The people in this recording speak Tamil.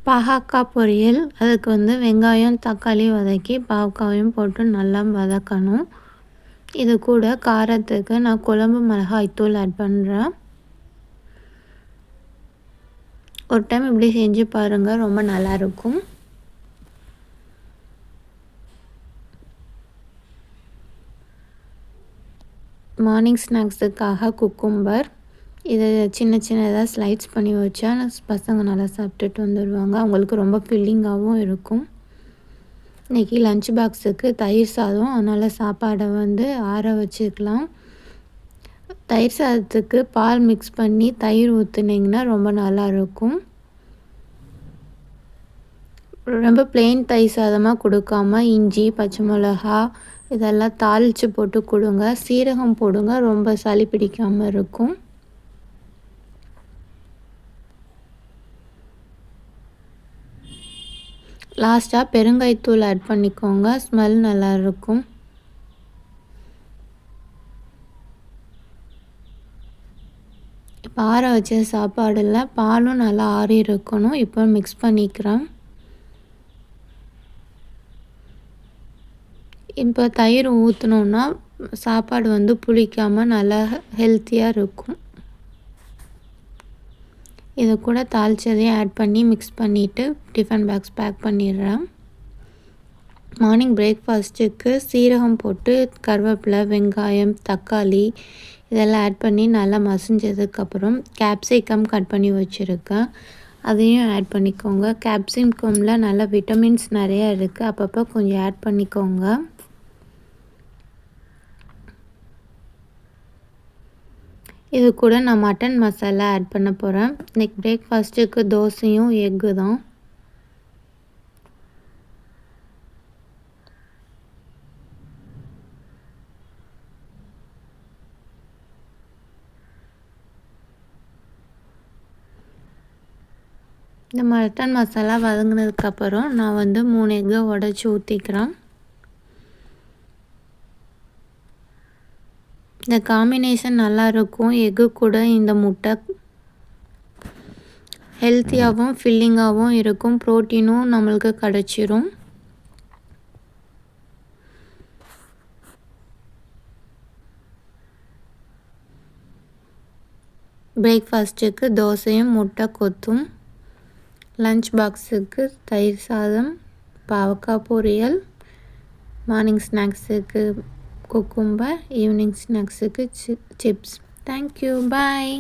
பாகக்காய் பொரியல். அதுக்கு வெங்காயம், தக்காளி வதக்கி பாவக்காயும் போட்டு நல்லா வதக்கணும். இது கூட காரத்துக்கு நான் குழம்பு மிளகாய் தூள் ஆட் பண்ணுறேன். ஒரு டைம் இப்படி செஞ்சு பாருங்கள், ரொம்ப நல்லாயிருக்கும். மார்னிங் ஸ்நாக்ஸுக்காக குக்கும்பர். இதை சின்ன சின்னதாக ஸ்லைட்ஸ் பண்ணி வச்சா பசங்க நல்லா சாப்பிட்டுட்டு வந்துடுவாங்க. அவங்களுக்கு ரொம்ப ஃபில்லிங்காகவும் இருக்கும். இன்றைக்கி லஞ்ச் பாக்ஸுக்கு தயிர் சாதம், அதனால் சாப்பாடை ஆற வச்சுக்கலாம். தயிர் சாதத்துக்கு பால் மிக்ஸ் பண்ணி தயிர் ஊற்றுனீங்கன்னா ரொம்ப நல்லாயிருக்கும். ரொம்ப பிளெயின் தயிர் சாதமாக கொடுக்காம இஞ்சி, பச்சை மிளகா இதெல்லாம் தாளித்து போட்டு கொடுங்க. சீரகம் போடுங்க, ரொம்ப சளி பிடிக்காமல் இருக்கும். லாஸ்ட்டாக பெருங்காயத்தூள் ஆட் பண்ணிக்கோங்க, ஸ்மெல் நல்லாயிருக்கும். இப்போ ஆற வச்ச சாப்பாடில் பாலும் நல்லா ஆறி இருக்கணும். இப்போ மிக்ஸ் பண்ணிக்கிறேன். இப்போ தயிர் ஊற்றினோன்னா சாப்பாடு புளிக்காமல் நல்லா ஹெல்த்தியாக இருக்கும். இதை கூட தாளிச்சதையும் ஆட் பண்ணி மிக்ஸ் பண்ணிவிட்டு டிஃபன் பாக்ஸ் பேக் பண்ணிடுறேன். மார்னிங் பிரேக்ஃபாஸ்ட்டுக்கு சீரகம் போட்டு கருவேப்பிலை, வெங்காயம், தக்காளி இதெல்லாம் ஆட் பண்ணி நல்லா மசிஞ்சதுக்கப்புறம் கேப்சிகம் கட் பண்ணி வச்சுருக்கேன், அதையும் ஆட் பண்ணிக்கோங்க. கேப்சிகமில் நல்ல விட்டமின்ஸ் நிறையா இருக்குது, அப்பப்போ கொஞ்சம் ஆட் பண்ணிக்கோங்க. இது கூட நான் மட்டன் மசாலா ஆட் பண்ண போகிறேன். இன்றைக்கி பிரேக்ஃபாஸ்ட்டுக்கு தோசையும் எக்கு தான். இந்த மட்டன் மசாலா வதங்கினதுக்கப்புறம் நான் 3 எக்கை உடச்சி ஊற்றிக்கிறேன். இந்த காம்பினேஷன் நல்லாயிருக்கும். எக்கு கூட இந்த முட்டை ஹெல்த்தியாகவும் ஃபில்லிங்காகவும் இருக்கும். ப்ரோட்டீனும் நம்மளுக்கு கிடச்சிரும். பிரேக்ஃபாஸ்ட்டுக்கு தோசையும் முட்டை கொத்தும், லஞ்ச் பாக்ஸுக்கு தயிர் சாதம், பாவக்காய் பொரியல், மார்னிங் ஸ்நாக்ஸுக்கு குக்கும்பர், ஈவினிங் ஸ்நாக்ஸுக்கு சிப்ஸ். தேங்க்யூ, பாய்.